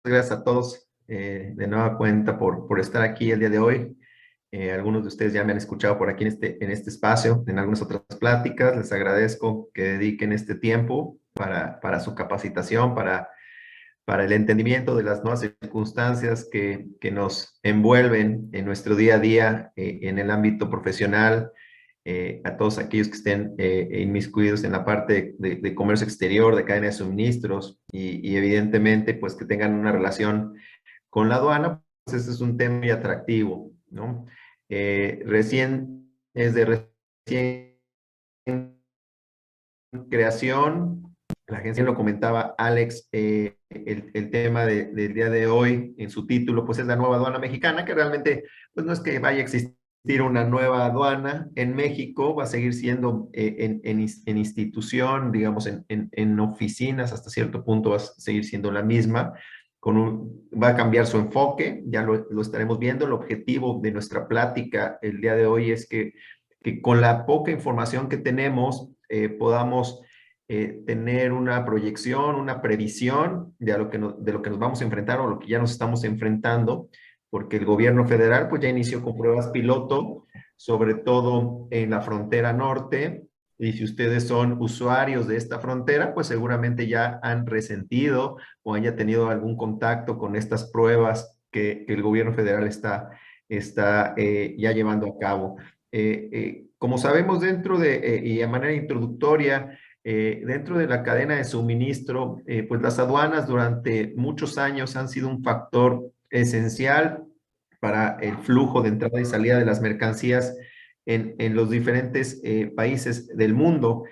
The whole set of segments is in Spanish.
Gracias a todos de nueva cuenta por estar aquí el día de hoy. Algunos de ustedes ya me han escuchado por aquí en este espacio, en algunas otras pláticas. Les agradezco que dediquen este tiempo para su capacitación, para el entendimiento de las nuevas circunstancias que nos envuelven en nuestro día a día, en el ámbito profesional, a todos aquellos que estén inmiscuidos en la parte de comercio exterior, de cadena de suministros y evidentemente pues que tengan una relación con la aduana, pues este es un tema muy atractivo, ¿no? Es de recién creación, la agencia lo comentaba Alex, el tema del día de hoy en su título, pues es la nueva aduana mexicana, que realmente pues no es que vaya a existir una nueva aduana en México, va a seguir siendo en institución, digamos, en oficinas, hasta cierto punto va a seguir siendo la misma, va a cambiar su enfoque, ya lo estaremos viendo. El objetivo de nuestra plática el día de hoy es que con la poca información que tenemos podamos tener una proyección, una previsión de lo que nos vamos a enfrentar o lo que ya nos estamos enfrentando, porque el gobierno federal pues ya inició con pruebas piloto, sobre todo en la frontera norte, y si ustedes son usuarios de esta frontera, pues seguramente ya han resentido o haya tenido algún contacto con estas pruebas que el gobierno federal está ya llevando a cabo. Como sabemos, y a manera introductoria, dentro de la cadena de suministro, pues las aduanas durante muchos años han sido un factor esencial para el flujo de entrada y salida de las mercancías en los diferentes países del mundo.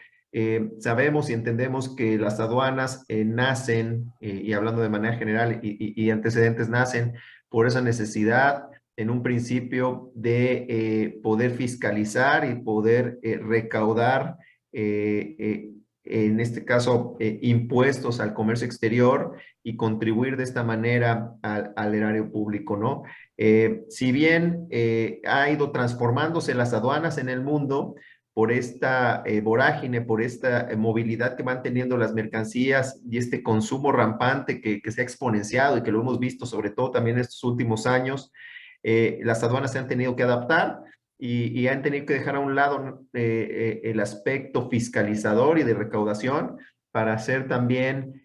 Sabemos y entendemos que las aduanas nacen, y hablando de manera general, y antecedentes nacen por esa necesidad en un principio de poder fiscalizar y poder recaudar, en este caso, impuestos al comercio exterior y contribuir de esta manera al erario público, ¿no? Si bien ha ido transformándose las aduanas en el mundo por esta vorágine, por esta movilidad que van teniendo las mercancías y este consumo rampante que se ha exponenciado y que lo hemos visto sobre todo también en estos últimos años, las aduanas se han tenido que adaptar y han tenido que dejar a un lado el aspecto fiscalizador y de recaudación para hacer también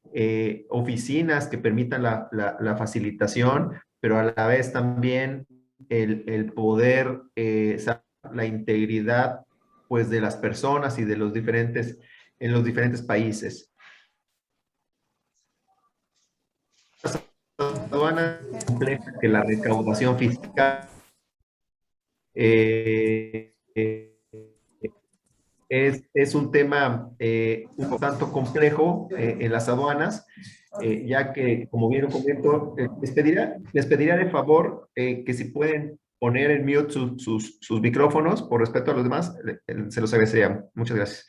oficinas que permitan la facilitación, pero a la vez también el poder, la integridad pues de las personas y de en los diferentes países. La aduana es compleja que la recaudación fiscal. Eh, eh, es un tema un tanto complejo en las aduanas, ya que, como bien lo comento, les pediría de favor que si pueden poner en mute sus micrófonos por respeto a los demás, se los agradecería. Muchas gracias.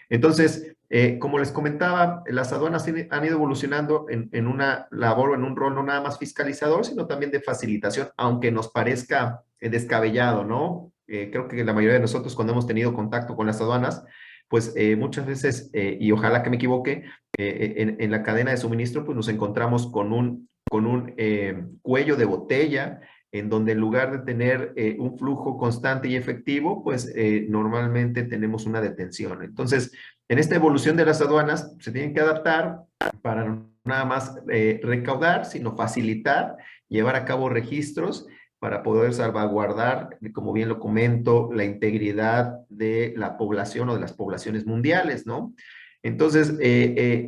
Entonces, como les comentaba, las aduanas han ido evolucionando en una labor o en un rol no nada más fiscalizador, sino también de facilitación, aunque nos parezca descabellado, ¿no? Creo que la mayoría de nosotros cuando hemos tenido contacto con las aduanas, pues muchas veces, y ojalá que me equivoque, en la cadena de suministro, pues nos encontramos con un cuello de botella en donde en lugar de tener un flujo constante y efectivo, pues normalmente tenemos una detención. Entonces, en esta evolución de las aduanas, se tienen que adaptar para no nada más recaudar, sino facilitar, llevar a cabo registros para poder salvaguardar, como bien lo comento, la integridad de la población o de las poblaciones mundiales, ¿no? Entonces,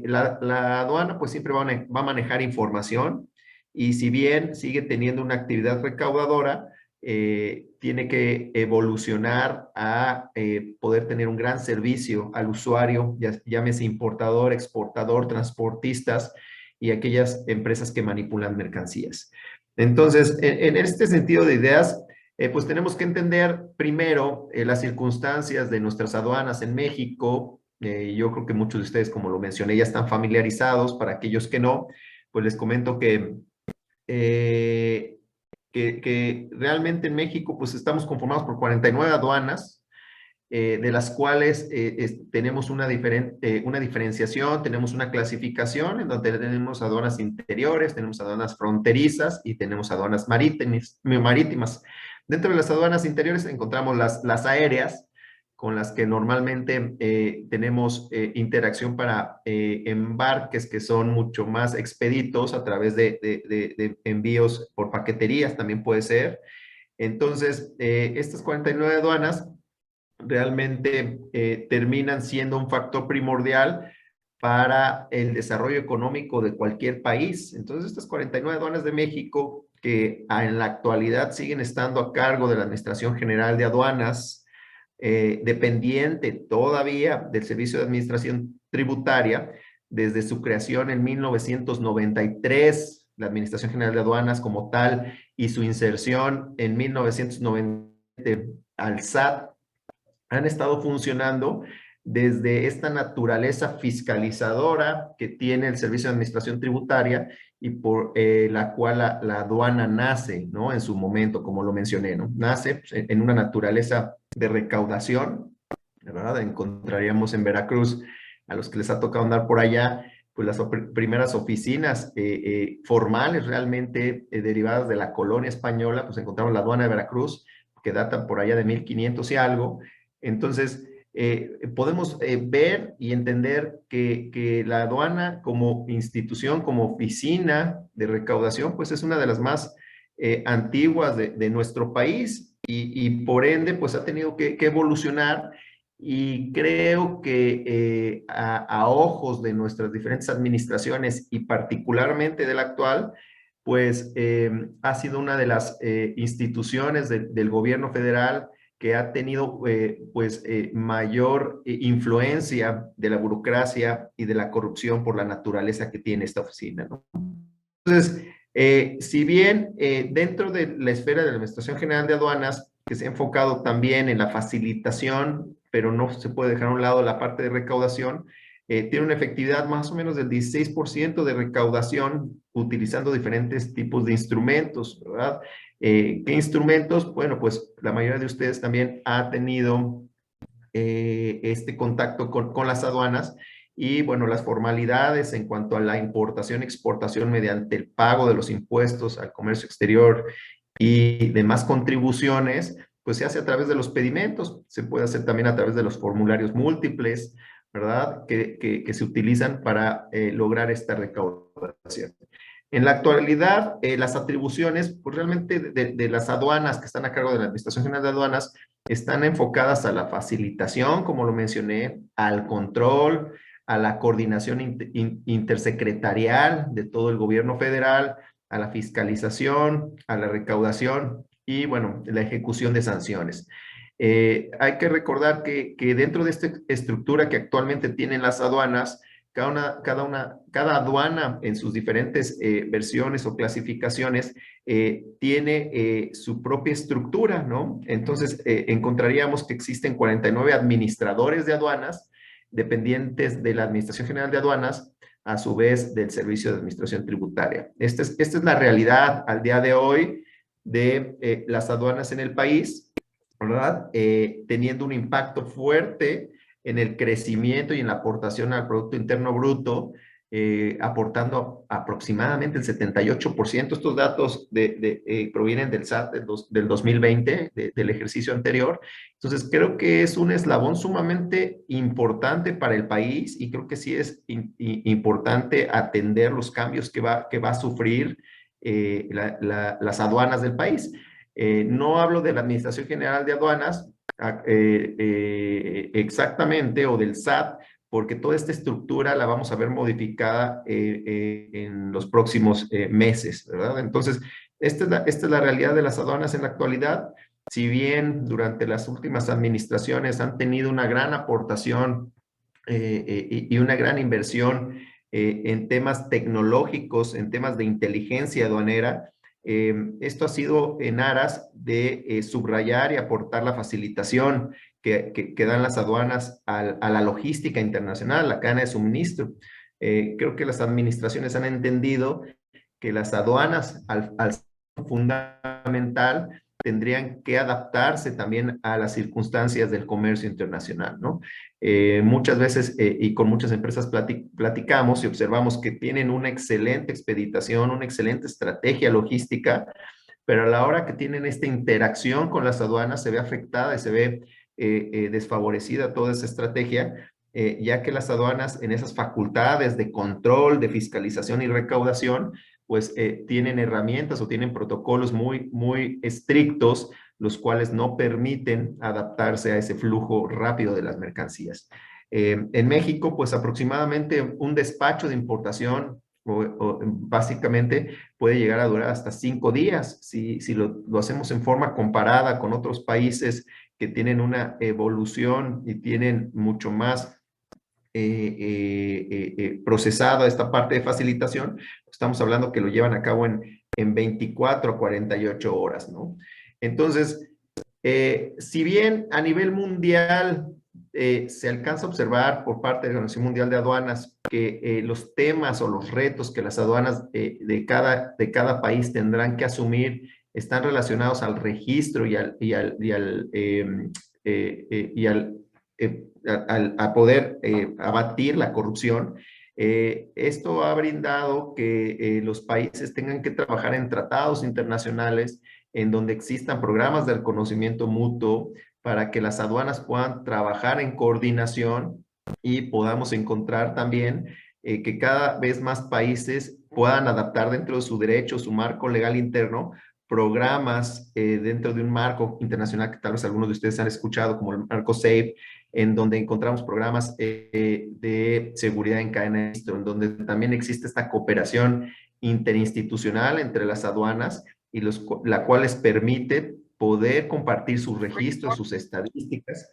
la aduana pues siempre va a manejar información, y si bien sigue teniendo una actividad recaudadora, tiene que evolucionar a poder tener un gran servicio al usuario, llámese importador, exportador, transportistas y aquellas empresas que manipulan mercancías. Entonces, en este sentido de ideas, pues tenemos que entender primero las circunstancias de nuestras aduanas en México. Yo creo que muchos de ustedes, como lo mencioné, ya están familiarizados. Para aquellos que no, pues les comento eh, que realmente en México pues estamos conformados por 49 aduanas, de las cuales tenemos una diferenciación, tenemos una clasificación en donde tenemos aduanas interiores, tenemos aduanas fronterizas y tenemos aduanas marítimas. Dentro de las aduanas interiores encontramos las aéreas, con las que normalmente tenemos interacción para embarques que son mucho más expeditos a través de envíos por paqueterías, también puede ser. Entonces, estas 49 aduanas realmente terminan siendo un factor primordial para el desarrollo económico de cualquier país. Entonces, estas 49 aduanas de México, que en la actualidad siguen estando a cargo de la Administración General de Aduanas, dependiente todavía del Servicio de Administración Tributaria, desde su creación en 1993, la Administración General de Aduanas como tal, y su inserción en 1990 al SAT, han estado funcionando desde esta naturaleza fiscalizadora que tiene el Servicio de Administración Tributaria y por la cual la aduana nace, ¿no? En su momento, como lo mencioné, ¿no? Nace pues, en una naturaleza de recaudación, ¿verdad? Encontraríamos en Veracruz, a los que les ha tocado andar por allá, pues las primeras oficinas formales realmente derivadas de la colonia española, pues encontramos la aduana de Veracruz, que datan por allá de 1500 y algo. Entonces, podemos ver y entender que la aduana como institución, como oficina de recaudación, pues es una de las más antiguas de nuestro país y por ende, pues ha tenido que evolucionar y creo que a ojos de nuestras diferentes administraciones y particularmente de la actual, pues ha sido una de las instituciones del gobierno federal que ha tenido mayor influencia de la burocracia y de la corrupción por la naturaleza que tiene esta oficina, ¿no? Entonces, si bien dentro de la esfera de la Administración General de Aduanas, que se ha enfocado también en la facilitación, pero no se puede dejar a un lado la parte de recaudación, tiene una efectividad más o menos del 16% de recaudación utilizando diferentes tipos de instrumentos, ¿verdad? ¿Qué instrumentos? Bueno, pues la mayoría de ustedes también ha tenido este contacto con las aduanas y, bueno, las formalidades en cuanto a la importación y exportación mediante el pago de los impuestos al comercio exterior y demás contribuciones, pues se hace a través de los pedimentos, se puede hacer también a través de los formularios múltiples, ¿verdad? Que se utilizan para lograr esta recaudación. En la actualidad, las atribuciones, pues realmente de las aduanas que están a cargo de la Administración General de Aduanas, están enfocadas a la facilitación, como lo mencioné, al control, a la coordinación intersecretarial de todo el gobierno federal, a la fiscalización, a la recaudación y, bueno, la ejecución de sanciones. Hay que recordar que dentro de esta estructura que actualmente tienen las aduanas, cada aduana en sus diferentes versiones o clasificaciones tiene su propia estructura, ¿no? Entonces, encontraríamos que existen 49 administradores de aduanas dependientes de la Administración General de Aduanas, a su vez del Servicio de Administración Tributaria. Esta es la realidad al día de hoy de las aduanas en el país, ¿verdad? Teniendo un impacto fuerte en el crecimiento y en la aportación al Producto Interno Bruto, aportando aproximadamente el 78%. Estos datos provienen del SAT del 2020, del ejercicio anterior. Entonces, creo que es un eslabón sumamente importante para el país y creo que sí es importante atender los cambios que va a sufrir las aduanas del país. No hablo de la Administración General de Aduanas exactamente o del SAT, porque toda esta estructura la vamos a ver modificada en los próximos meses, ¿verdad? Entonces, esta es la realidad de las aduanas en la actualidad. Si bien durante las últimas administraciones han tenido una gran aportación y una gran inversión en temas tecnológicos, en temas de inteligencia aduanera, esto ha sido en aras de subrayar y aportar la facilitación que dan las aduanas a la logística internacional, la cadena de suministro. Creo que las administraciones han entendido que las aduanas, al ser fundamental, tendrían que adaptarse también a las circunstancias del comercio internacional, ¿no? Muchas veces y con muchas empresas platicamos y observamos que tienen una excelente expeditación, una excelente estrategia logística, pero a la hora que tienen esta interacción con las aduanas se ve afectada y se ve desfavorecida toda esa estrategia, ya que las aduanas en esas facultades de control, de fiscalización y recaudación, pues tienen herramientas o tienen protocolos muy estrictos, los cuales no permiten adaptarse a ese flujo rápido de las mercancías. En México, pues aproximadamente un despacho de importación básicamente puede llegar a durar hasta 5 días. Si lo hacemos en forma comparada con otros países que tienen una evolución y tienen mucho más procesada esta parte de facilitación, estamos hablando que lo llevan a cabo en 24 a 48 horas, ¿no? Entonces, si bien a nivel mundial se alcanza a observar por parte de la Organización Mundial de Aduanas que los temas o los retos que las aduanas de cada país tendrán que asumir están relacionados al registro a poder abatir la corrupción. Esto ha brindado que los países tengan que trabajar en tratados internacionales en donde existan programas de reconocimiento mutuo para que las aduanas puedan trabajar en coordinación y podamos encontrar también que cada vez más países puedan adaptar dentro de su derecho, su marco legal interno, programas dentro de un marco internacional que tal vez algunos de ustedes han escuchado, como el marco SAFE, en donde encontramos programas de seguridad en cadena de suministro, en donde también existe esta cooperación interinstitucional entre las aduanas y la cual les permite poder compartir sus registros, sus estadísticas,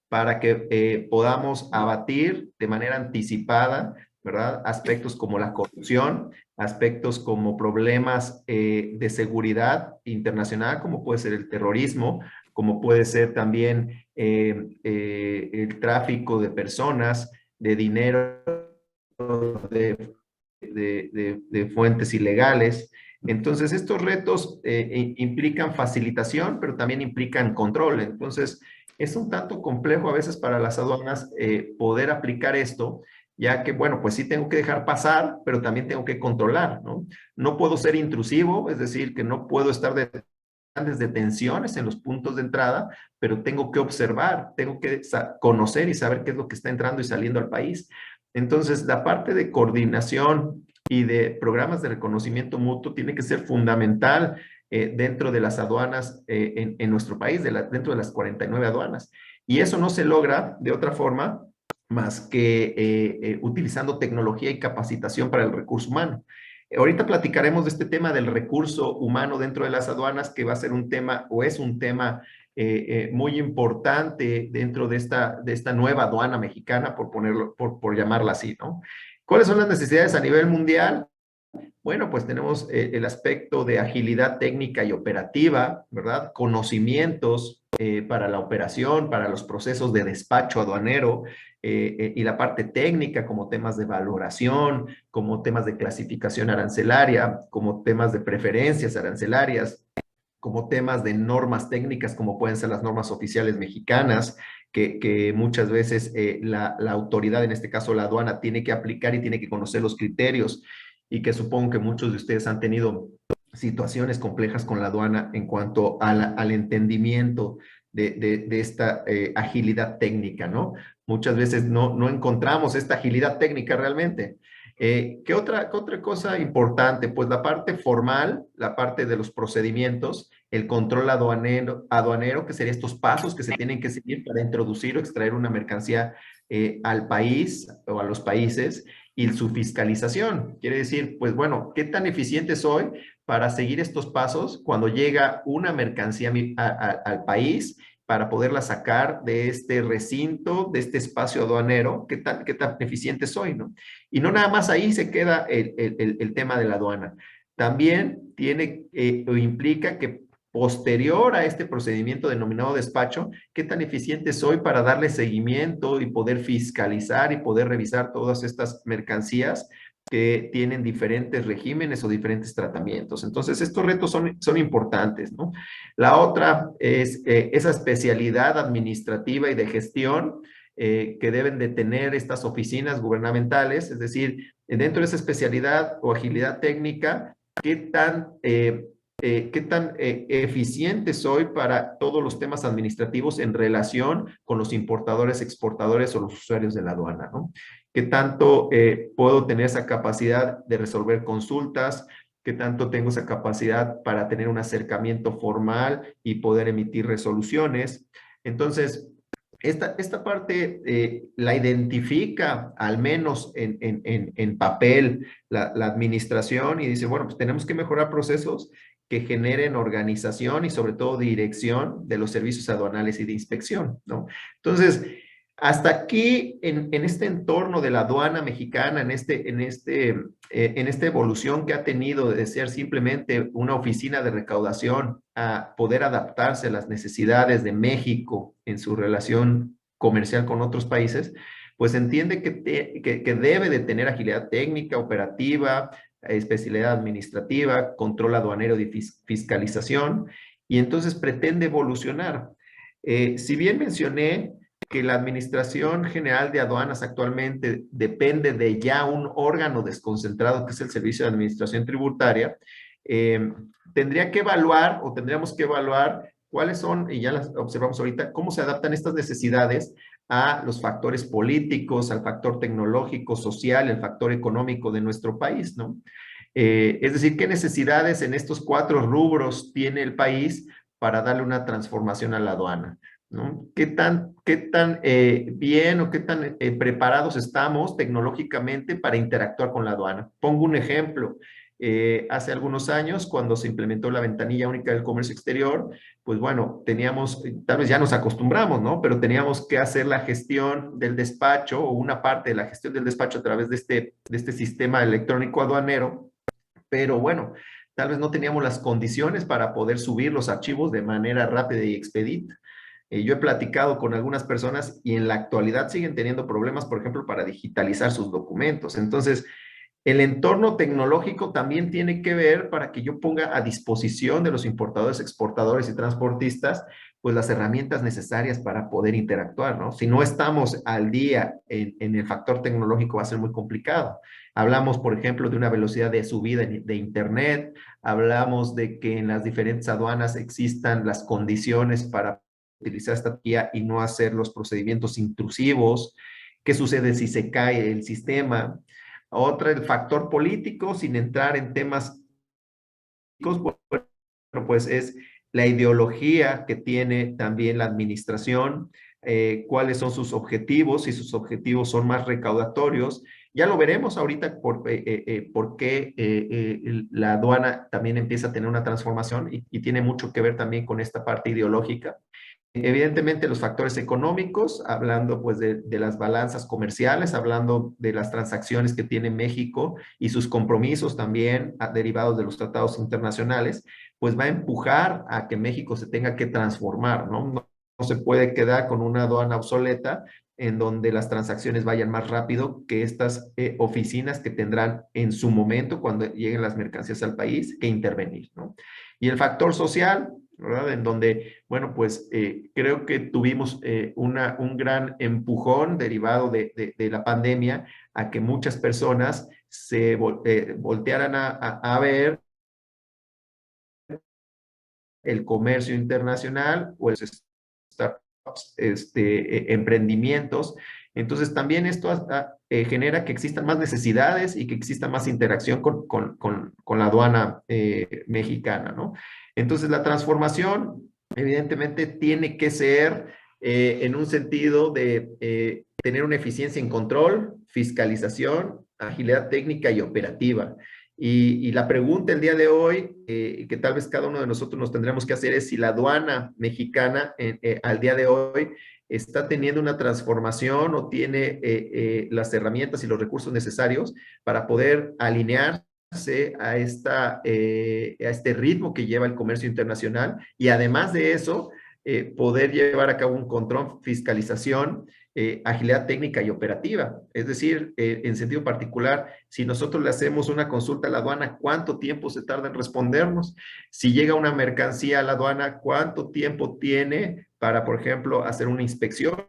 para que podamos abatir de manera anticipada, ¿verdad? Aspectos como la corrupción, aspectos como problemas de seguridad internacional, como puede ser el terrorismo, como puede ser también el tráfico de personas, de dinero, de fuentes ilegales. Entonces, estos retos implican facilitación, pero también implican control. Entonces, es un tanto complejo a veces para las aduanas poder aplicar esto, ya que, bueno, pues sí tengo que dejar pasar, pero también tengo que controlar, ¿no? No puedo ser intrusivo, es decir, que no puedo estar de grandes detenciones en los puntos de entrada, pero tengo que observar, tengo que conocer y saber qué es lo que está entrando y saliendo al país. Entonces, la parte de coordinación y de programas de reconocimiento mutuo tiene que ser fundamental dentro de las aduanas en nuestro país, dentro de las 49 aduanas. Y eso no se logra de otra forma más que utilizando tecnología y capacitación para el recurso humano. Ahorita platicaremos de este tema del recurso humano dentro de las aduanas, que va a ser un tema o es un tema muy importante dentro de esta nueva aduana mexicana, por llamarla así, ¿no? ¿Cuáles son las necesidades a nivel mundial? Bueno, pues tenemos el aspecto de agilidad técnica y operativa, ¿verdad? Conocimientos para la operación, para los procesos de despacho aduanero y la parte técnica como temas de valoración, como temas de clasificación arancelaria, como temas de preferencias arancelarias, como temas de normas técnicas, como pueden ser las normas oficiales mexicanas, que muchas veces la autoridad, en este caso la aduana, tiene que aplicar y tiene que conocer los criterios y que supongo que muchos de ustedes han tenido situaciones complejas con la aduana en cuanto al entendimiento de esta agilidad técnica, ¿no? Muchas veces no encontramos esta agilidad técnica realmente. ¿Qué otra cosa importante? Pues la parte formal, la parte de los procedimientos, el control aduanero, que serían estos pasos que se tienen que seguir para introducir o extraer una mercancía al país o a los países, y su fiscalización. Quiere decir, pues bueno, ¿qué tan eficiente soy para seguir estos pasos cuando llega una mercancía al país para poderla sacar de este recinto, de este espacio aduanero? ¿Qué tan eficiente soy, no? Y no nada más ahí se queda el tema de la aduana. También tiene o implica que posterior a este procedimiento denominado despacho, qué tan eficiente soy para darle seguimiento y poder fiscalizar y poder revisar todas estas mercancías que tienen diferentes regímenes o diferentes tratamientos. Entonces, estos retos son importantes, ¿no? La otra es esa especialidad administrativa y de gestión que deben de tener estas oficinas gubernamentales, es decir, dentro de esa especialidad o agilidad técnica, qué tan eficiente soy para todos los temas administrativos en relación con los importadores, exportadores o los usuarios de la aduana, ¿no? ¿Qué tanto puedo tener esa capacidad de resolver consultas? ¿Qué tanto tengo esa capacidad para tener un acercamiento formal y poder emitir resoluciones? Entonces, esta parte la identifica, al menos en papel, la administración y dice, bueno, pues tenemos que mejorar procesos que generen organización y sobre todo dirección de los servicios aduanales y de inspección, ¿no? Entonces, hasta aquí, en este entorno de la aduana mexicana, en esta evolución que ha tenido de ser simplemente una oficina de recaudación a poder adaptarse a las necesidades de México en su relación comercial con otros países, pues entiende que debe de tener agilidad técnica, operativa, especialidad administrativa, control aduanero y fiscalización, y entonces pretende evolucionar. Si bien mencioné que la Administración General de Aduanas actualmente depende de ya un órgano desconcentrado que es el Servicio de Administración Tributaria, eh, tendría que evaluar o tendríamos que evaluar cuáles son, y ya las observamos ahorita, cómo se adaptan estas necesidades a los factores políticos, al factor tecnológico, social, el factor económico de nuestro país, ¿no? Es decir, ¿qué necesidades en estos 4 rubros tiene el país para darle una transformación a la aduana? ¿No? ¿Qué tan bien o qué tan preparados estamos tecnológicamente para interactuar con la aduana? Pongo un ejemplo. Hace algunos años, cuando se implementó la ventanilla única del comercio exterior, pues bueno, teníamos, tal vez ya nos acostumbramos, ¿no? Pero teníamos que hacer la gestión del despacho o una parte de la gestión del despacho a través de este sistema electrónico aduanero, pero bueno, tal vez no teníamos las condiciones para poder subir los archivos de manera rápida y expedita. Yo he platicado con algunas personas y en la actualidad siguen teniendo problemas, por ejemplo, para digitalizar sus documentos. Entonces, el entorno tecnológico también tiene que ver para que yo ponga a disposición de los importadores, exportadores y transportistas, pues las herramientas necesarias para poder interactuar, ¿no? Si no estamos al día en el factor tecnológico va a ser muy complicado. Hablamos, por ejemplo, de una velocidad de subida de Internet, hablamos de que en las diferentes aduanas existan las condiciones para utilizar esta guía y no hacer los procedimientos intrusivos. ¿Qué sucede si se cae el sistema? Otra, el factor político, sin entrar en temas políticos, bueno, pues es la ideología que tiene también la administración, cuáles son sus objetivos, si sus objetivos son más recaudatorios. Ya lo veremos ahorita por qué la aduana también empieza a tener una transformación y tiene mucho que ver también con esta parte ideológica. Evidentemente los factores económicos, hablando pues de las balanzas comerciales, hablando de las transacciones que tiene México y sus compromisos también derivados de los tratados internacionales, pues va a empujar a que México se tenga que transformar, ¿no? No se puede quedar con una aduana obsoleta en donde las transacciones vayan más rápido que estas oficinas que tendrán en su momento, cuando lleguen las mercancías al país, que intervenir, ¿no? Y el factor social, ¿verdad? En donde, bueno, pues creo que tuvimos un gran empujón derivado de la pandemia a que muchas personas se voltearan a ver el comercio internacional o el startups, emprendimientos. Entonces, también esto genera que existan más necesidades y que exista más interacción con la aduana mexicana, ¿no? Entonces, la transformación, evidentemente, tiene que ser en un sentido de tener una eficiencia en control, fiscalización, agilidad técnica y operativa. Y la pregunta el día de hoy, que tal vez cada uno de nosotros nos tendremos que hacer, es si la aduana mexicana al día de hoy está teniendo una transformación o tiene las herramientas y los recursos necesarios para poder alinearse a este ritmo que lleva el comercio internacional y además de eso, poder llevar a cabo un control, fiscalización agilidad técnica y operativa. Es decir, en sentido particular, si nosotros le hacemos una consulta a la aduana, ¿cuánto tiempo se tarda en respondernos? Si llega una mercancía a la aduana, ¿cuánto tiempo tiene para, por ejemplo, hacer una inspección?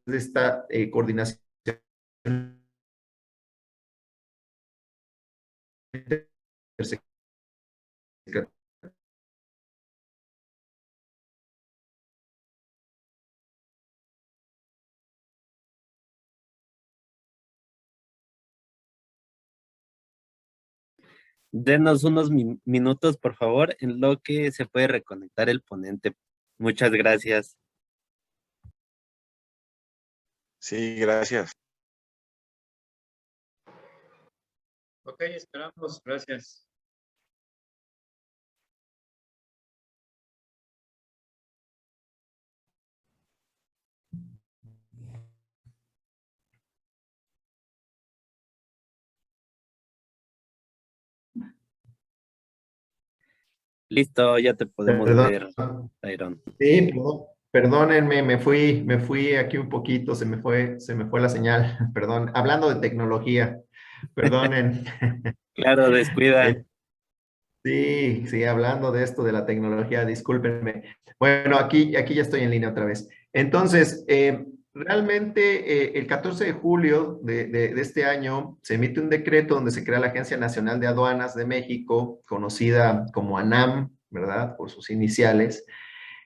De esta coordinación Denos unos minutos, por favor, en lo que se puede reconectar el ponente. Muchas gracias. Sí, gracias. Ok, esperamos. Gracias. Listo, ya te podemos Perdón. ver, Tyron. Sí, perdónenme, me fui aquí un poquito, se me fue la señal, perdón, hablando de tecnología, perdonen. Claro, descuida. Sí, hablando de esto de la tecnología, discúlpenme. Bueno, aquí ya estoy en línea otra vez. Entonces, realmente el 14 de julio de este año se emite un decreto donde se crea la Agencia Nacional de Aduanas de México, conocida como ANAM, ¿verdad? Por sus iniciales,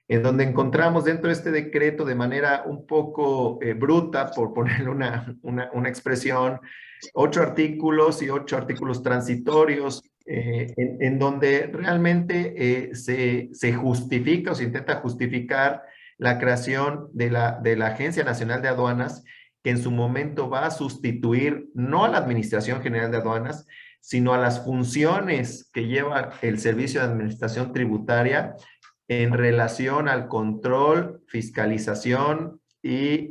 en donde encontramos dentro de este decreto de manera un poco bruta, por ponerle una expresión, 8 artículos y 8 artículos transitorios, en donde realmente se justifica o se intenta justificar la creación de la Agencia Nacional de Aduanas, que en su momento va a sustituir no a la Administración General de Aduanas, sino a las funciones que lleva el Servicio de Administración Tributaria en relación al control, fiscalización y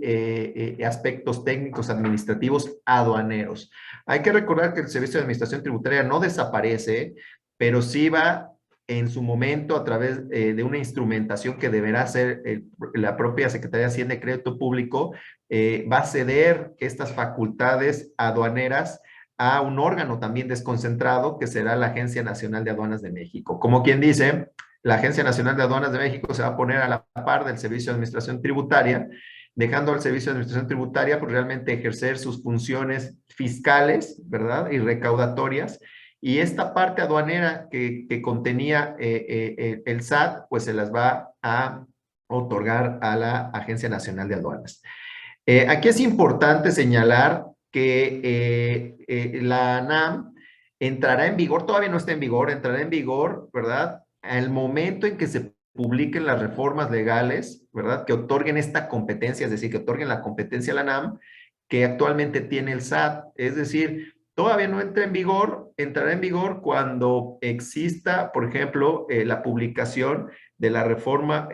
aspectos técnicos administrativos aduaneros. Hay que recordar que el Servicio de Administración Tributaria no desaparece, pero sí va en su momento a través de una instrumentación que deberá hacer la propia Secretaría de Hacienda y Crédito Público, va a ceder estas facultades aduaneras a un órgano también desconcentrado que será la Agencia Nacional de Aduanas de México. Como quien dice, la Agencia Nacional de Aduanas de México se va a poner a la par del Servicio de Administración Tributaria, dejando al Servicio de Administración Tributaria pues realmente ejercer sus funciones fiscales, ¿verdad? Y recaudatorias. Y esta parte aduanera que contenía el SAT, pues se las va a otorgar a la Agencia Nacional de Aduanas. Aquí es importante señalar que la ANAM entrará en vigor, todavía no está en vigor, entrará en vigor, ¿verdad? Al momento en que se publiquen las reformas legales, ¿verdad? Que otorguen esta competencia, es decir, que otorguen la competencia a la ANAM que actualmente tiene el SAT. Es decir, todavía no entra en vigor, entrará en vigor cuando exista, por ejemplo, la publicación de la reforma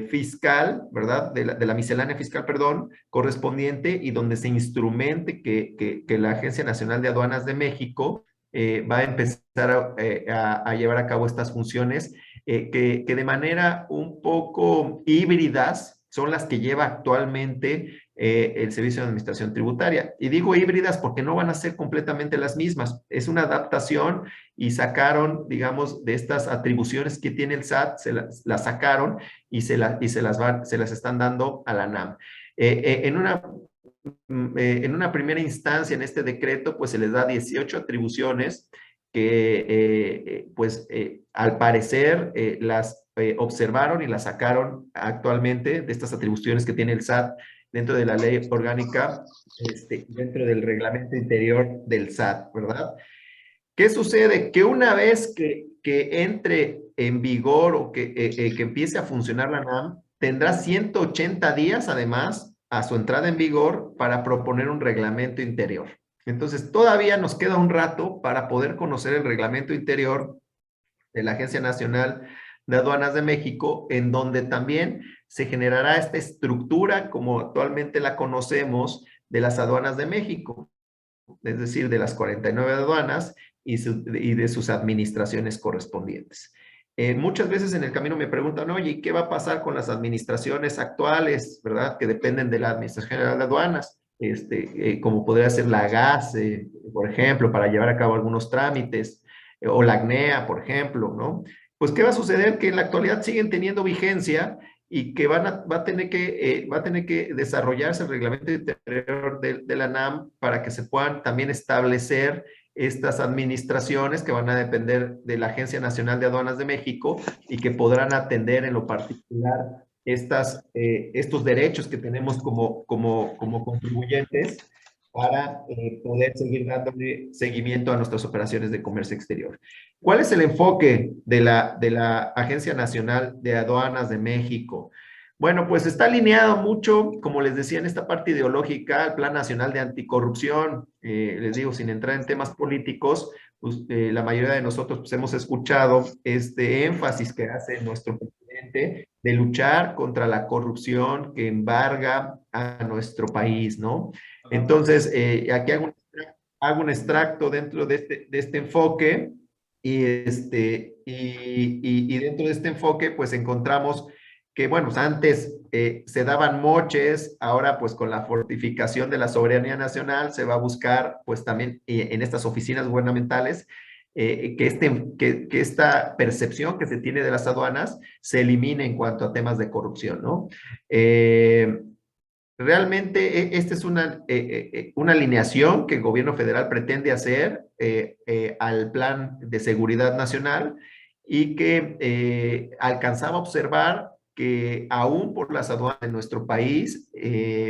fiscal, ¿verdad? De la miscelánea fiscal, perdón, correspondiente y donde se instrumente que la Agencia Nacional de Aduanas de México va a empezar a llevar a cabo estas funciones que de manera un poco híbridas son las que lleva actualmente el Servicio de Administración Tributaria. Y digo híbridas porque no van a ser completamente las mismas. Es una adaptación y sacaron, digamos, de estas atribuciones que tiene el SAT, las sacaron y se las están dando a la NAM. En una primera instancia en este decreto, pues se les da 18 atribuciones que, al parecer, las observaron y las sacaron actualmente de estas atribuciones que tiene el SAT dentro de la ley orgánica, dentro del reglamento interior del SAT, ¿verdad? ¿Qué sucede? Que una vez que entre en vigor o que empiece a funcionar la NAM, tendrá 180 días además a su entrada en vigor para proponer un reglamento interior. Entonces, todavía nos queda un rato para poder conocer el reglamento interior de la Agencia Nacional de Aduanas de México, en donde también se generará esta estructura como actualmente la conocemos de las aduanas de México, es decir, de las 49 aduanas y de sus administraciones correspondientes. Muchas veces en el camino me preguntan, oye, ¿y qué va a pasar con las administraciones actuales, verdad? Que dependen de la Administración General de Aduanas, como podría ser la GAS, por ejemplo, para llevar a cabo algunos trámites, o la ACNEA, por ejemplo, ¿no? Pues, ¿qué va a suceder? Que en la actualidad siguen teniendo vigencia y que va a tener que desarrollarse el reglamento interior de la NAM para que se puedan también establecer estas administraciones que van a depender de la Agencia Nacional de Aduanas de México y que podrán atender en lo particular estos derechos que tenemos como contribuyentes para poder seguir dándole seguimiento a nuestras operaciones de comercio exterior. ¿Cuál es el enfoque de la Agencia Nacional de Aduanas de México? Bueno, pues está alineado mucho, como les decía, en esta parte ideológica, al Plan Nacional de Anticorrupción. Les digo, sin entrar en temas políticos, pues, la mayoría de nosotros pues, hemos escuchado este énfasis que hace nuestro presidente de luchar contra la corrupción que embarga a nuestro país, ¿no? Entonces, aquí hago un extracto dentro de este enfoque y dentro de este enfoque, pues encontramos que, bueno, antes se daban moches, ahora pues con la fortificación de la soberanía nacional se va a buscar pues también en estas oficinas gubernamentales que esta percepción que se tiene de las aduanas se elimine en cuanto a temas de corrupción, ¿no? Realmente esta es una alineación que el gobierno federal pretende hacer al Plan de Seguridad Nacional y que alcanzaba a observar que aún por las aduanas de nuestro país,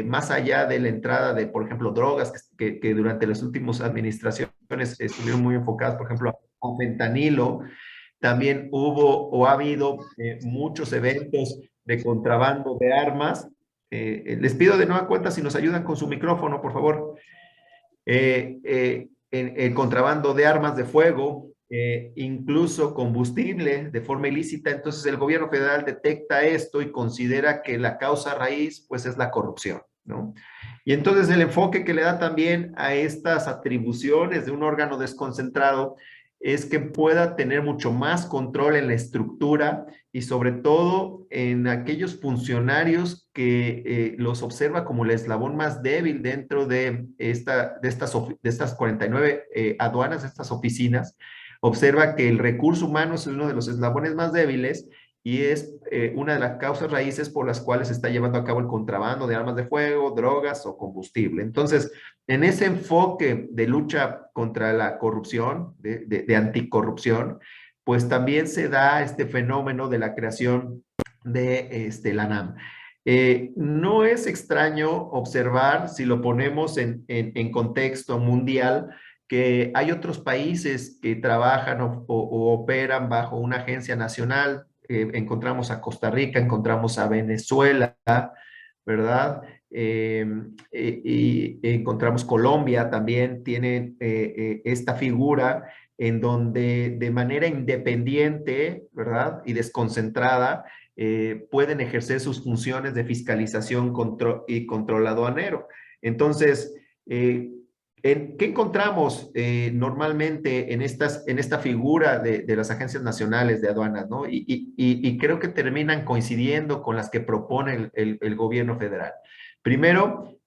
más allá de la entrada de, por ejemplo, drogas que durante las últimas administraciones estuvieron muy enfocadas, por ejemplo, a fentanilo, también hubo o ha habido muchos eventos de contrabando de armas. Les pido de nueva cuenta si nos ayudan con su micrófono, por favor. El contrabando de armas de fuego, incluso combustible de forma ilícita. Entonces el gobierno federal detecta esto y considera que la causa raíz pues es la corrupción, ¿no? Y entonces el enfoque que le da también a estas atribuciones de un órgano desconcentrado es que pueda tener mucho más control en la estructura y sobre todo en aquellos funcionarios que los observa como el eslabón más débil dentro de estas 49 aduanas, de estas oficinas. Observa que el recurso humano es uno de los eslabones más débiles y es una de las causas raíces por las cuales se está llevando a cabo el contrabando de armas de fuego, drogas o combustible. Entonces, en ese enfoque de lucha contra la corrupción, de anticorrupción, pues también se da este fenómeno de la creación de la NAM. No es extraño observar, si lo ponemos en contexto mundial, que hay otros países que trabajan o operan bajo una agencia nacional. Encontramos a Costa Rica, encontramos a Venezuela, ¿verdad? Y encontramos Colombia también tiene esta figura en donde de manera independiente, ¿verdad? Y desconcentrada, pueden ejercer sus funciones de fiscalización y control aduanero. Entonces, ¿qué encontramos normalmente en esta figura de las agencias nacionales de aduanas, ¿no? Y creo que terminan coincidiendo con las que propone el gobierno federal. Primero,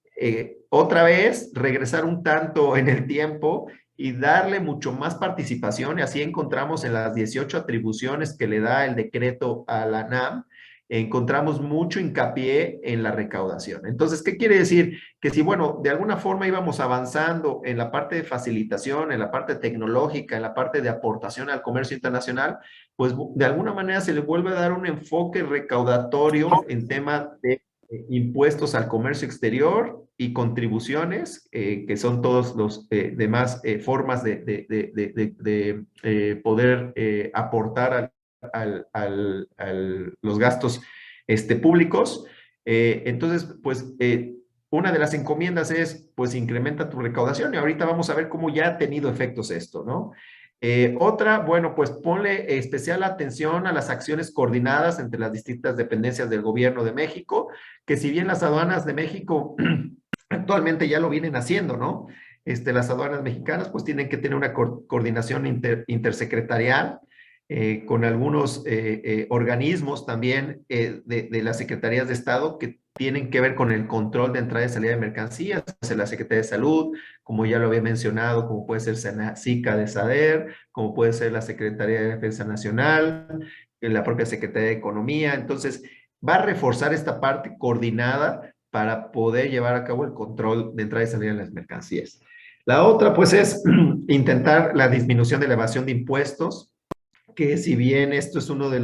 otra vez, regresar un tanto en el tiempo y darle mucho más participación, y así encontramos en las 18 atribuciones que le da el decreto a la NAM, encontramos mucho hincapié en la recaudación. Entonces, ¿qué quiere decir? Que si, bueno, de alguna forma íbamos avanzando en la parte de facilitación, en la parte tecnológica, en la parte de aportación al comercio internacional, pues de alguna manera se le vuelve a dar un enfoque recaudatorio en tema de impuestos al comercio exterior y contribuciones, que son todos los demás formas de poder aportar los gastos públicos. Entonces, pues, una de las encomiendas es, pues, incrementa tu recaudación, y ahorita vamos a ver cómo ya ha tenido efectos esto, ¿no? Otra, bueno, pues ponle especial atención a las acciones coordinadas entre las distintas dependencias del gobierno de México, que si bien las aduanas de México actualmente ya lo vienen haciendo, ¿no? Las aduanas mexicanas pues tienen que tener una coordinación intersecretarial con algunos organismos también de las secretarías de Estado que tienen que ver con el control de entrada y salida de mercancías, la Secretaría de Salud, como ya lo había mencionado, como puede ser SICA de SADER, como puede ser la Secretaría de Defensa Nacional, la propia Secretaría de Economía. Entonces, va a reforzar esta parte coordinada para poder llevar a cabo el control de entrada y salida de las mercancías. La otra, pues, es intentar la disminución de la evasión de impuestos, que si bien esto es una de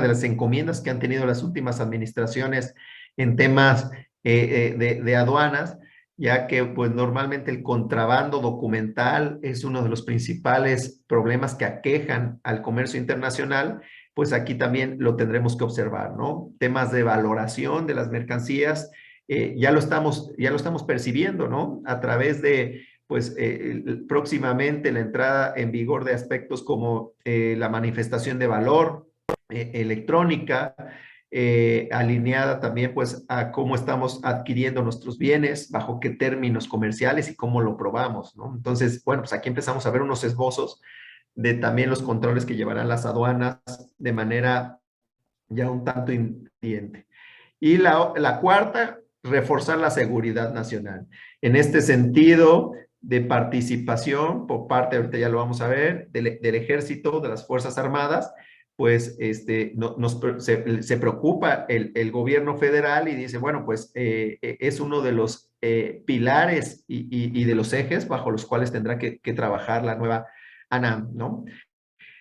las encomiendas que han tenido las últimas administraciones en temas de aduanas, ya que pues normalmente el contrabando documental es uno de los principales problemas que aquejan al comercio internacional, pues aquí también lo tendremos que observar, ¿no? Temas de valoración de las mercancías, ya lo estamos percibiendo, ¿no? A través de pues próximamente la entrada en vigor de aspectos como la manifestación de valor electrónica, alineada también pues a cómo estamos adquiriendo nuestros bienes, bajo qué términos comerciales y cómo lo probamos, ¿no? Entonces, bueno, pues aquí empezamos a ver unos esbozos de también los controles que llevarán las aduanas de manera ya un tanto independiente. Y la cuarta, reforzar la seguridad nacional. En este sentido, de participación por parte, ahorita ya lo vamos a ver, del ejército, de las Fuerzas Armadas, pues se preocupa el gobierno federal y dice, bueno, pues es uno de los pilares y de los ejes bajo los cuales tendrá que trabajar la nueva ANAM, ¿no?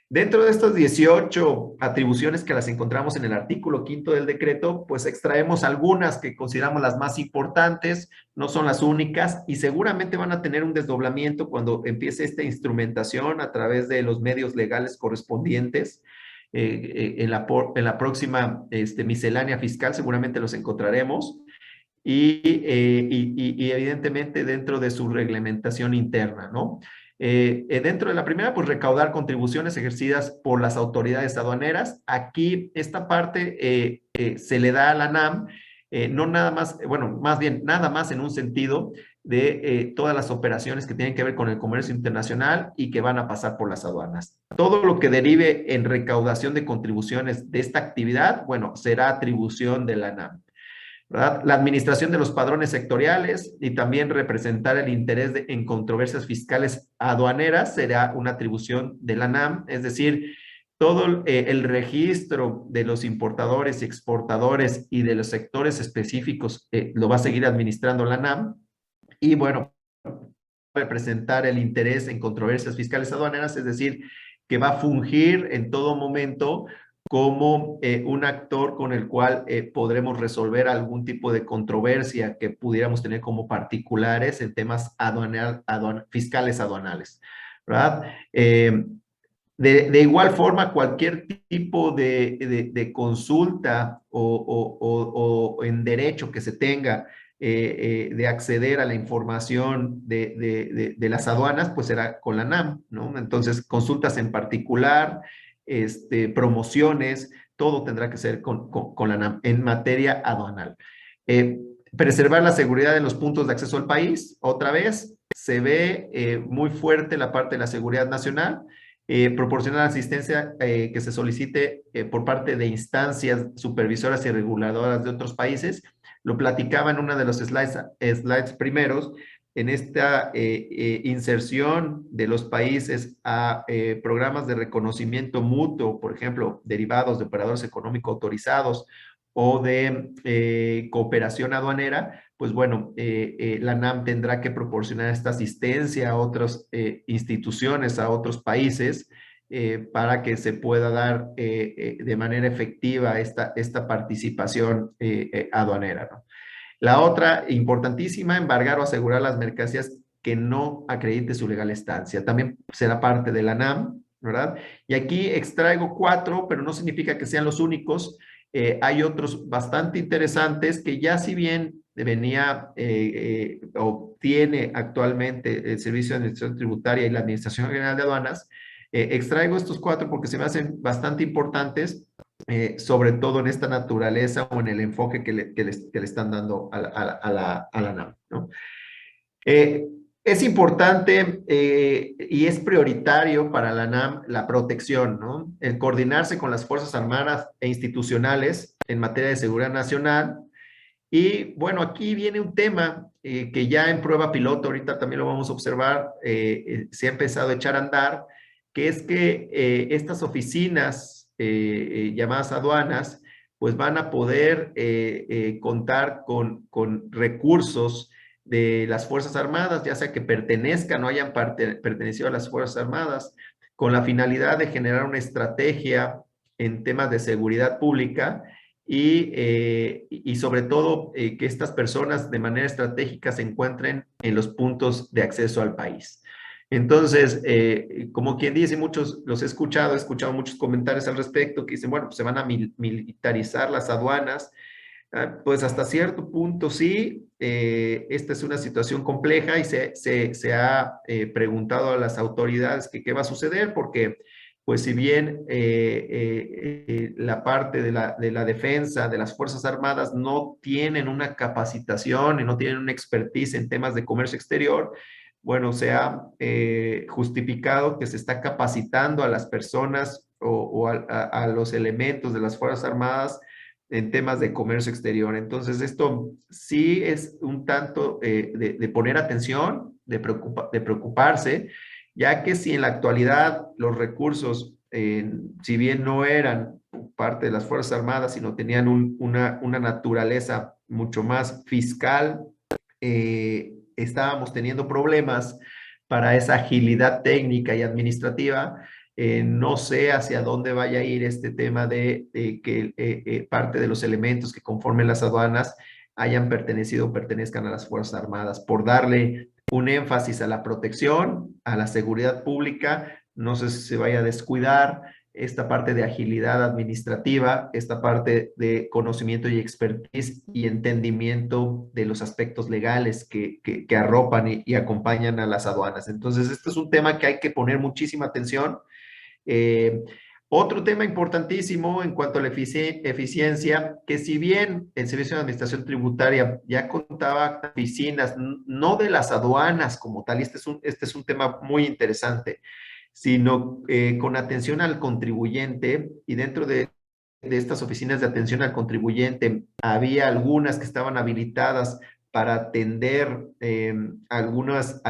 Dentro de estas 18 atribuciones que las encontramos en el artículo 5º del decreto, pues extraemos algunas que consideramos las más importantes, no son las únicas, y seguramente van a tener un desdoblamiento cuando empiece esta instrumentación a través de los medios legales correspondientes. En la próxima miscelánea fiscal seguramente los encontraremos. Y evidentemente dentro de su reglamentación interna, ¿no? Dentro de la primera, pues recaudar contribuciones ejercidas por las autoridades aduaneras. Aquí esta parte se le da a la ANAM, no nada más, bueno, más bien nada más en un sentido de todas las operaciones que tienen que ver con el comercio internacional y que van a pasar por las aduanas. Todo lo que derive en recaudación de contribuciones de esta actividad, bueno, será atribución de la ANAM, ¿verdad? La administración de los padrones sectoriales y también representar el interés en controversias fiscales aduaneras será una atribución de la ANAM, es decir, todo el registro de los importadores y exportadores y de los sectores específicos lo va a seguir administrando la ANAM. Y bueno, representar el interés en controversias fiscales aduaneras, es decir, que va a fungir en todo momento como un actor con el cual podremos resolver algún tipo de controversia que pudiéramos tener como particulares en temas fiscales aduanales, ¿verdad? De igual forma, cualquier tipo de consulta o en derecho que se tenga de acceder a la información de las aduanas, pues será con la ANAM, ¿no? Entonces, consultas en particular, promociones, todo tendrá que ser con la ANAM en materia aduanal. Preservar la seguridad de los puntos de acceso al país, otra vez, se ve muy fuerte la parte de la seguridad nacional. Proporcionar asistencia que se solicite por parte de instancias supervisoras y reguladoras de otros países. Lo platicaba en uno de los slides primeros, en esta inserción de los países a programas de reconocimiento mutuo, por ejemplo, derivados de operadores económicos autorizados o de cooperación aduanera, pues bueno, la ANAM tendrá que proporcionar esta asistencia a otras instituciones, a otros países, para que se pueda dar de manera efectiva esta participación aduanera, ¿no? La otra, importantísima, embargar o asegurar las mercancías que no acredite su legal estancia. También será parte de la ANAM, ¿verdad? Y aquí extraigo 4, pero no significa que sean los únicos. Hay otros bastante interesantes que ya si bien venía o tiene actualmente el Servicio de Administración Tributaria y la Administración General de Aduanas, extraigo estos 4 porque se me hacen bastante importantes, sobre todo en esta naturaleza o en el enfoque que le están dando a la NAM, ¿no? Es importante y es prioritario para la NAM la protección, ¿no? El coordinarse con las Fuerzas Armadas e institucionales en materia de seguridad nacional. Y bueno, aquí viene un tema que ya en prueba piloto, ahorita también lo vamos a observar, se ha empezado a echar a andar, que es que estas oficinas llamadas aduanas, pues van a poder contar con recursos de las Fuerzas Armadas, ya sea que pertenezcan o hayan pertenecido a las Fuerzas Armadas, con la finalidad de generar una estrategia en temas de seguridad pública y sobre todo que estas personas de manera estratégica se encuentren en los puntos de acceso al país. Entonces, como quien dice, muchos los he escuchado muchos comentarios al respecto que dicen, bueno, pues se van a militarizar las aduanas. Pues hasta cierto punto sí, esta es una situación compleja y se ha preguntado a las autoridades que qué va a suceder porque pues si bien la parte de la defensa de las Fuerzas Armadas no tienen una capacitación y no tienen una expertise en temas de comercio exterior, bueno, se ha justificado que se está capacitando a las personas o a los elementos de las Fuerzas Armadas en temas de comercio exterior. Entonces, esto sí es un tanto de poner atención, de preocuparse, ya que si en la actualidad los recursos, si bien no eran parte de las Fuerzas Armadas, sino tenían una naturaleza mucho más fiscal, estábamos teniendo problemas para esa agilidad técnica y administrativa. No sé hacia dónde vaya a ir este tema de que parte de los elementos que conformen las aduanas hayan pertenecido o pertenezcan a las Fuerzas Armadas, por darle un énfasis a la protección, a la seguridad pública. No sé si se vaya a descuidar esta parte de agilidad administrativa, esta parte de conocimiento y expertise y entendimiento de los aspectos legales que arropan y acompañan a las aduanas. Entonces, este es un tema que hay que poner muchísima atención. Otro tema importantísimo en cuanto a la eficiencia, que si bien el Servicio de Administración Tributaria ya contaba con oficinas, no de las aduanas como tal, y este es un tema muy interesante, sino con atención al contribuyente, y dentro de estas oficinas de atención al contribuyente había algunas que estaban habilitadas para atender algunos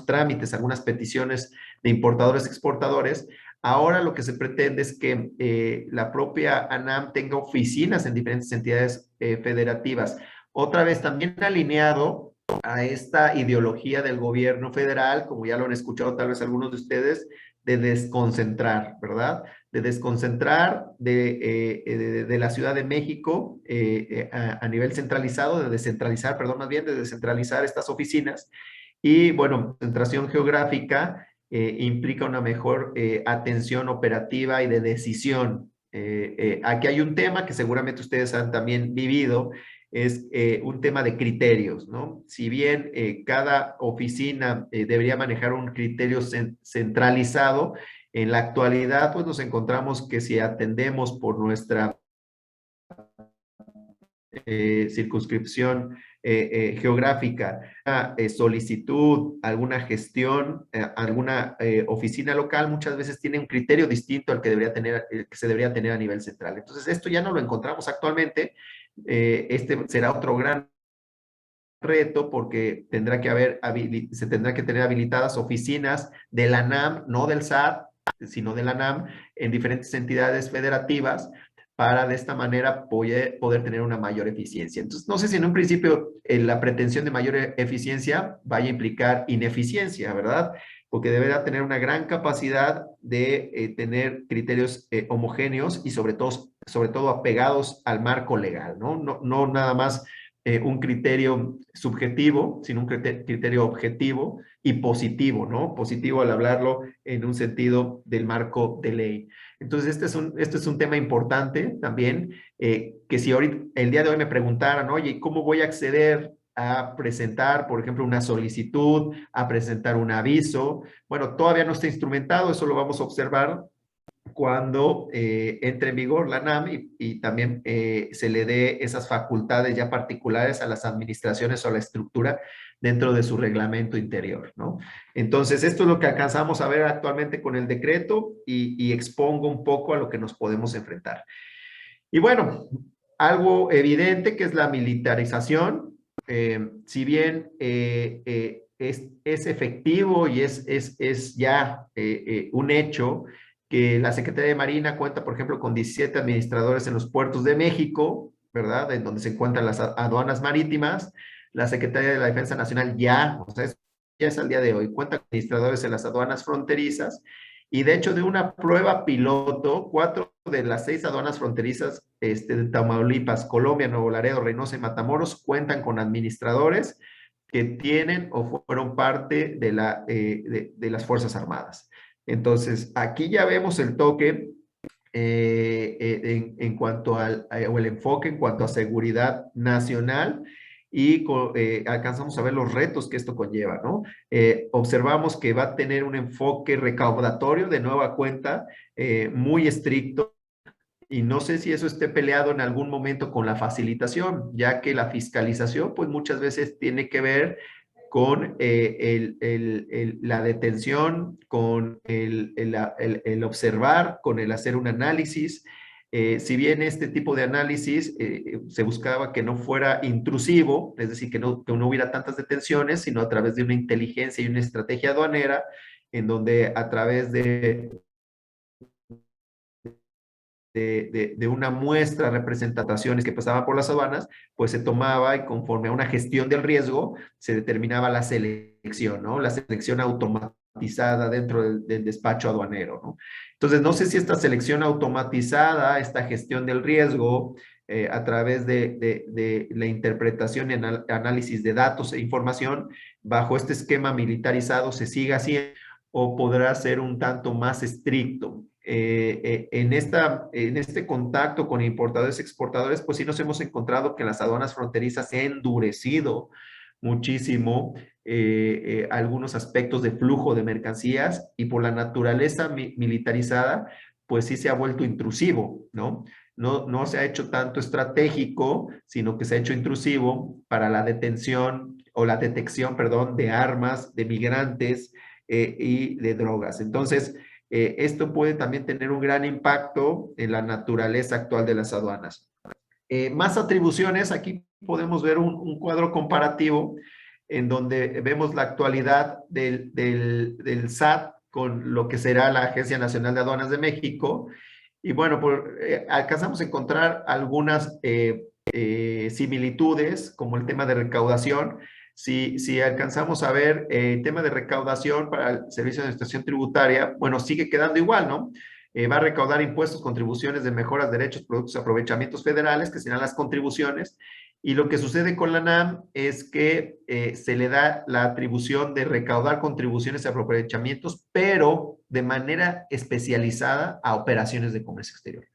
trámites, algunas peticiones de importadores exportadores. Ahora lo que se pretende es que la propia ANAM tenga oficinas en diferentes entidades federativas. Otra vez también alineado a esta ideología del gobierno federal, como ya lo han escuchado tal vez algunos de ustedes, de desconcentrar, ¿verdad? De desconcentrar de la Ciudad de México a nivel centralizado, de descentralizar, perdón, más bien de descentralizar estas oficinas. Y bueno, concentración geográfica implica una mejor atención operativa y de decisión. Aquí hay un tema que seguramente ustedes han también vivido, es un tema de criterios, ¿no? Si bien cada oficina debería manejar un criterio centralizado, en la actualidad pues nos encontramos que si atendemos por nuestra circunscripción geográfica, solicitud, alguna gestión, alguna oficina local, muchas veces tiene un criterio distinto al que debería tener, que se debería tener a nivel central. Entonces, esto ya no lo encontramos actualmente. Este será otro gran reto porque se tendrá que tener habilitadas oficinas de la NAM, no del SAT, sino de la NAM, en diferentes entidades federativas, para de esta manera poder tener una mayor eficiencia. Entonces, no sé si en un principio la pretensión de mayor eficiencia vaya a implicar ineficiencia, ¿verdad? porque deberá tener una gran capacidad de tener criterios homogéneos y sobre todo apegados al marco legal, ¿no? No nada más un criterio subjetivo, sino un criterio objetivo y positivo, ¿no? Positivo al hablarlo en un sentido del marco de ley. Entonces, este es un tema importante también, que si ahorita, el día de hoy me preguntaran, oye, ¿cómo voy a acceder a presentar, por ejemplo, una solicitud, a presentar un aviso? Bueno, todavía no está instrumentado, eso lo vamos a observar cuando entre en vigor la NAM y también se le dé esas facultades ya particulares a las administraciones o a la estructura dentro de su reglamento interior, ¿no? Entonces, esto es lo que alcanzamos a ver actualmente con el decreto y expongo un poco a lo que nos podemos enfrentar. Y bueno, algo evidente que es la militarización, si bien es efectivo y es ya un hecho que la Secretaría de Marina cuenta, por ejemplo, con 17 administradores en los puertos de México, ¿verdad? En donde se encuentran las aduanas marítimas. La Secretaría de la Defensa Nacional ya, o sea, ya es al día de hoy, cuenta con administradores en las aduanas fronterizas. Y de hecho, de una prueba piloto, 4 de las 6 aduanas fronterizas de Tamaulipas, Colombia, Nuevo Laredo, Reynosa y Matamoros cuentan con administradores que tienen o fueron parte de las Fuerzas Armadas. Entonces, aquí ya vemos el toque en cuanto o el enfoque en cuanto a seguridad nacional y alcanzamos a ver los retos que esto conlleva, ¿no? Observamos que va a tener un enfoque recaudatorio de nueva cuenta muy estricto, y no sé si eso esté peleado en algún momento con la facilitación, ya que la fiscalización, pues muchas veces tiene que ver con la detención, con el observar, con el hacer un análisis. Si bien este tipo de análisis se buscaba que no fuera intrusivo, es decir, que no hubiera tantas detenciones, sino a través de una inteligencia y una estrategia aduanera, en donde a través de una muestra de representaciones que pasaban por las aduanas, pues se tomaba y conforme a una gestión del riesgo se determinaba la selección, ¿no? La selección automatizada dentro del despacho aduanero, ¿no? Entonces, no sé si esta selección automatizada, esta gestión del riesgo, a través de la interpretación y análisis de datos e información, bajo este esquema militarizado se siga haciendo o podrá ser un tanto más estricto. En este contacto con importadores y exportadores, pues sí nos hemos encontrado que las aduanas fronterizas se han endurecido muchísimo algunos aspectos de flujo de mercancías y por la naturaleza militarizada, pues sí se ha vuelto intrusivo, ¿no? No se ha hecho tanto estratégico, sino que se ha hecho intrusivo para la detención o la detección, perdón, de armas, de migrantes y de drogas. Entonces, esto puede también tener un gran impacto en la naturaleza actual de las aduanas. Más atribuciones, aquí podemos ver un cuadro comparativo en donde vemos la actualidad del SAT con lo que será la Agencia Nacional de Aduanas de México. Y bueno, alcanzamos a encontrar algunas similitudes, como el tema de recaudación. Si alcanzamos a ver el tema de recaudación para el Servicio de Administración Tributaria, bueno, sigue quedando igual, ¿no? Va a recaudar impuestos, contribuciones de mejoras, derechos, productos, aprovechamientos federales, que serán las contribuciones. Y lo que sucede con la NAM es que se le da la atribución de recaudar contribuciones y aprovechamientos, pero de manera especializada a operaciones de comercio exterior.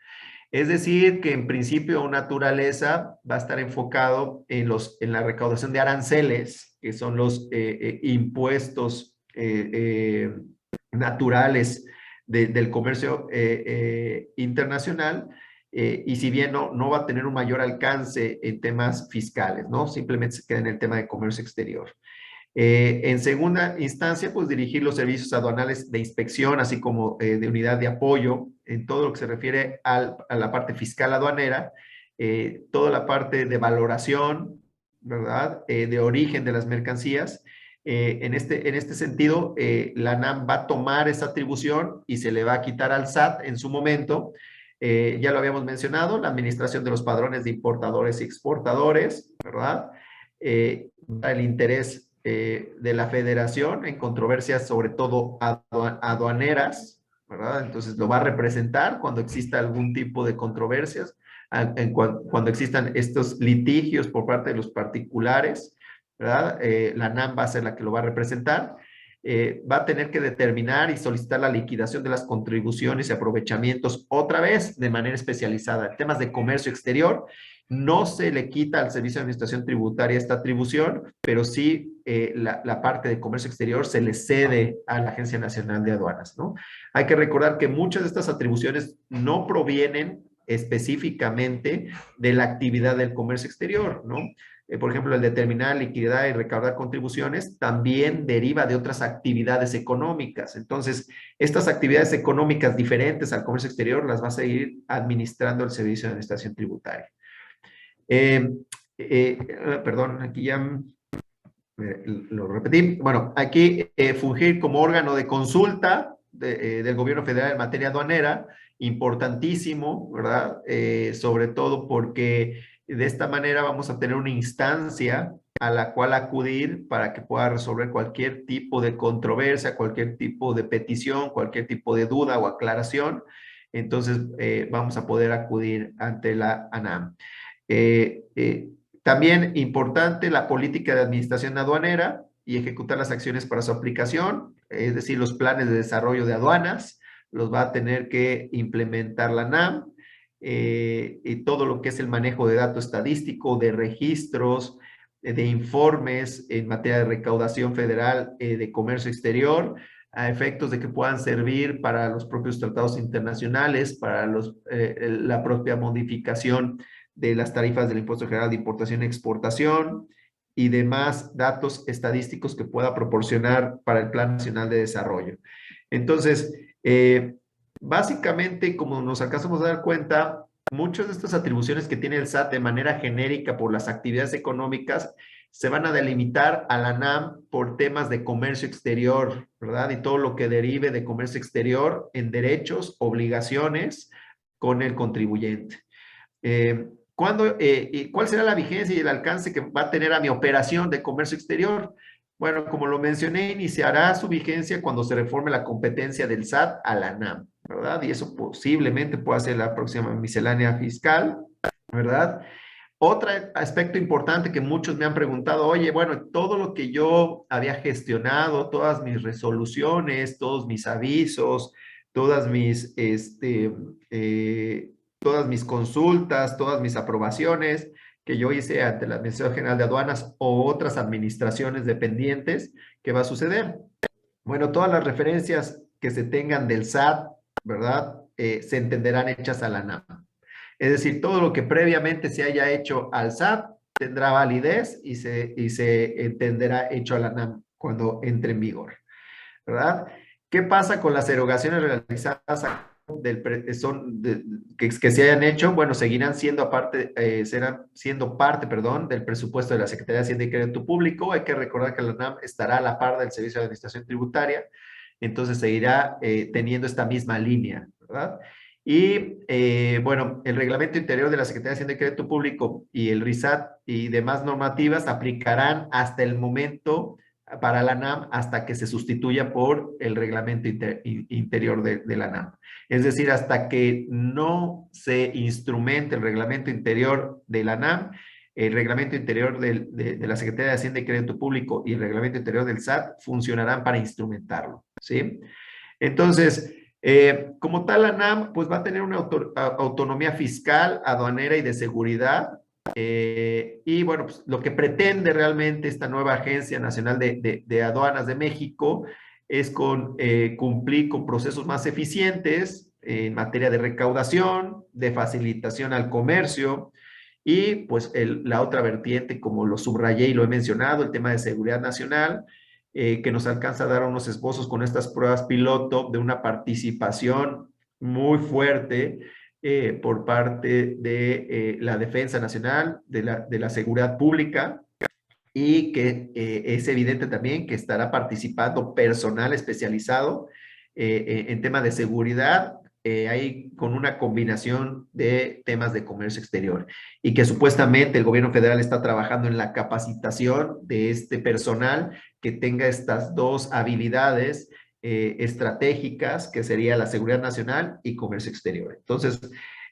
Es decir, que en principio o naturaleza va a estar enfocado en la recaudación de aranceles, que son los impuestos naturales del comercio internacional, y si bien no va a tener un mayor alcance en temas fiscales, ¿no? Simplemente se queda en el tema de comercio exterior. En segunda instancia, pues dirigir los servicios aduanales de inspección, así como de unidad de apoyo, en todo lo que se refiere a la parte fiscal aduanera, toda la parte de valoración, ¿verdad? De origen de las mercancías. En este sentido, la NAM va a tomar esa atribución y se le va a quitar al SAT en su momento. Ya lo habíamos mencionado, la administración de los padrones de importadores y exportadores, ¿verdad? El interés de la federación en controversias sobre todo aduaneras, ¿verdad? Entonces lo va a representar cuando exista algún tipo de controversias, cuando existan estos litigios por parte de los particulares, ¿verdad? La NAM va a ser la que lo va a representar. Va a tener que determinar y solicitar la liquidación de las contribuciones y aprovechamientos otra vez de manera especializada. En temas de comercio exterior, no se le quita al Servicio de Administración Tributaria esta atribución, pero sí la parte de comercio exterior se le cede a la Agencia Nacional de Aduanas, ¿no? Hay que recordar que muchas de estas atribuciones no provienen específicamente de la actividad del comercio exterior, ¿no? Por ejemplo, el determinar liquidar y recaudar contribuciones también deriva de otras actividades económicas. Entonces, estas actividades económicas diferentes al comercio exterior las va a seguir administrando el Servicio de Administración Tributaria. Perdón, aquí ya lo repetí. Bueno, aquí fungir como órgano de consulta del gobierno federal en materia aduanera, importantísimo, ¿verdad? Sobre todo porque de esta manera vamos a tener una instancia a la cual acudir para que pueda resolver cualquier tipo de controversia, cualquier tipo de petición, cualquier tipo de duda o aclaración. Entonces, vamos a poder acudir ante la ANAM. También importante la política de administración aduanera y ejecutar las acciones para su aplicación, es decir, los planes de desarrollo de aduanas, los va a tener que implementar la NAM, y todo lo que es el manejo de datos estadístico, de registros, de informes en materia de recaudación federal, de comercio exterior, a efectos de que puedan servir para los propios tratados internacionales, para la propia modificación de las tarifas del Impuesto General de Importación y Exportación y demás datos estadísticos que pueda proporcionar para el Plan Nacional de Desarrollo. Entonces, básicamente, como nos alcanzamos a dar cuenta, muchas de estas atribuciones que tiene el SAT de manera genérica por las actividades económicas se van a delimitar a la NAM por temas de comercio exterior, ¿verdad? Y todo lo que derive de comercio exterior en derechos, obligaciones con el contribuyente. ¿Cuál será la vigencia y el alcance que va a tener a mi operación de comercio exterior? Bueno, como lo mencioné, iniciará su vigencia cuando se reforme la competencia del SAT a la NAM, ¿verdad? Y eso posiblemente pueda ser la próxima miscelánea fiscal, ¿verdad? Otro aspecto importante que muchos me han preguntado, oye, bueno, todo lo que yo había gestionado, todas mis resoluciones, todos mis avisos, todas mis, todas mis consultas, todas mis aprobaciones que yo hice ante la Administración General de Aduanas o otras administraciones dependientes, ¿qué va a suceder? Bueno, todas las referencias que se tengan del SAT, ¿verdad? Se entenderán hechas a la NAM. Es decir, todo lo que previamente se haya hecho al SAT tendrá validez y se entenderá hecho a la NAM cuando entre en vigor, ¿verdad? ¿Qué pasa con las erogaciones realizadas que se hayan hecho? Bueno, seguirán siendo serán siendo parte, perdón, del presupuesto de la Secretaría de Hacienda y Crédito Público. Hay que recordar que la NAM estará a la par del Servicio de Administración Tributaria, entonces seguirá teniendo esta misma línea, ¿verdad? Y bueno, el reglamento interior de la Secretaría de Hacienda y Crédito Público y el RISAT y demás normativas aplicarán hasta el momento para la NAM hasta que se sustituya por el reglamento interior de la NAM. Es decir, hasta que no se instrumente el reglamento interior de la NAM, el reglamento interior de la Secretaría de Hacienda y Crédito Público y el reglamento interior del SAT funcionarán para instrumentarlo, ¿sí? Entonces, como tal, la NAM pues va a tener una autonomía fiscal, aduanera y de seguridad. Y bueno, pues, lo que pretende realmente esta nueva Agencia Nacional de Aduanas de México es cumplir con procesos más eficientes en materia de recaudación, de facilitación al comercio y pues la otra vertiente, como lo subrayé y lo he mencionado, el tema de seguridad nacional, que nos alcanza a dar unos esbozos con estas pruebas piloto de una participación muy fuerte por parte de la Defensa Nacional, de la Seguridad Pública, y que es evidente también que estará participando personal especializado en tema de seguridad, ahí con una combinación de temas de comercio exterior y que supuestamente el gobierno federal está trabajando en la capacitación de este personal que tenga estas dos habilidades estratégicas, que sería la seguridad nacional y comercio exterior. Entonces,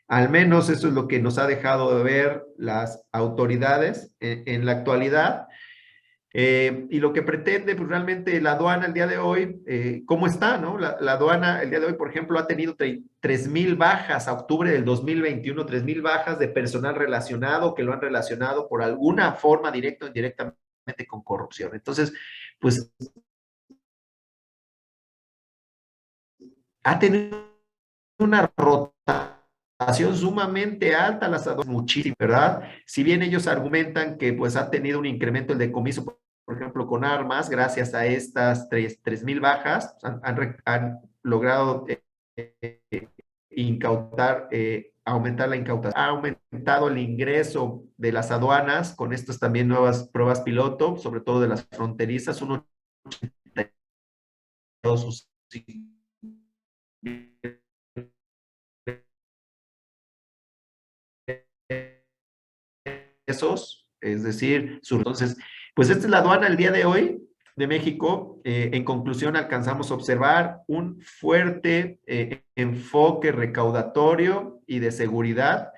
al menos eso es lo que nos ha dejado de ver las autoridades en la actualidad. Y lo que pretende, pues realmente la aduana el día de hoy, ¿cómo está, no? La aduana el día de hoy, por ejemplo, ha tenido 3,000 bajas a octubre del 2021, 3,000 bajas de personal relacionado que lo han relacionado por alguna forma, directa o indirectamente, con corrupción. Entonces, pues ha tenido una rotación sumamente alta las aduanas, muchísimo, ¿verdad? Si bien ellos argumentan que pues ha tenido un incremento el decomiso, por ejemplo, con armas, gracias a estas 3,000 bajas, han logrado incautar, aumentar la incautación, ha aumentado el ingreso de las aduanas con estas también nuevas pruebas piloto, sobre todo de las fronterizas, un 82 pesos, es decir, entonces, pues esta es la aduana el día de hoy de México. En conclusión, alcanzamos a observar un fuerte enfoque recaudatorio y de seguridad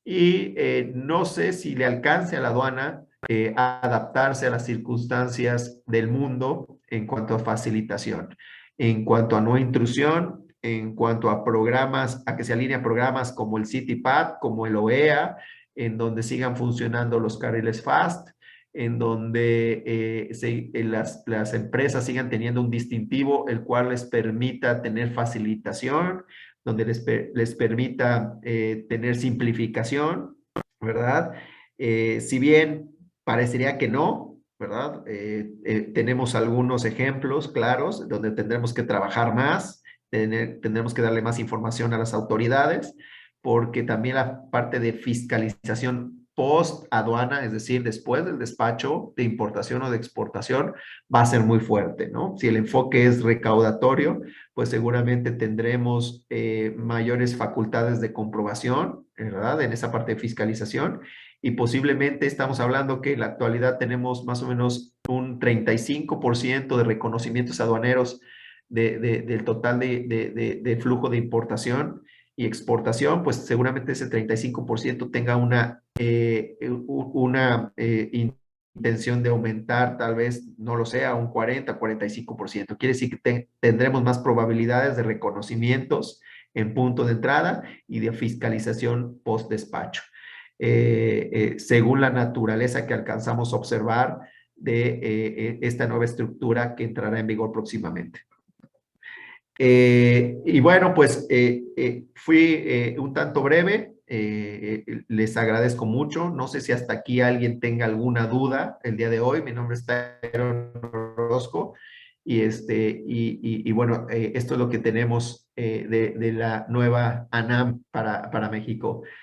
y no sé si le alcance a la aduana a adaptarse a las circunstancias del mundo en cuanto a facilitación, en cuanto a no intrusión, en cuanto a programas, a que se alineen programas como el CityPad, como el OEA, en donde sigan funcionando los carriles fast, en donde las empresas sigan teniendo un distintivo, el cual les permita tener facilitación, donde les permita tener simplificación, ¿verdad? Si bien parecería que no, ¿verdad? Tenemos algunos ejemplos claros donde tendremos que trabajar más, tendremos que darle más información a las autoridades, porque también la parte de fiscalización post aduana, es decir, después del despacho de importación o de exportación, va a ser muy fuerte, ¿no? Si el enfoque es recaudatorio, pues seguramente tendremos mayores facultades de comprobación, ¿verdad? En esa parte de fiscalización y posiblemente estamos hablando que en la actualidad tenemos más o menos un 35% de reconocimientos aduaneros del total de flujo de importación y exportación, pues seguramente ese 35% tenga una intención de aumentar, tal vez, no lo sé, a un 40, 45%. Quiere decir que tendremos más probabilidades de reconocimientos en punto de entrada y de fiscalización post despacho, según la naturaleza que alcanzamos a observar de esta nueva estructura que entrará en vigor próximamente. Y bueno, pues fui un tanto breve, les agradezco mucho. No sé si hasta aquí alguien tenga alguna duda el día de hoy. Mi nombre es Tyron Orozco y bueno, esto es lo que tenemos de la nueva ANAM para México.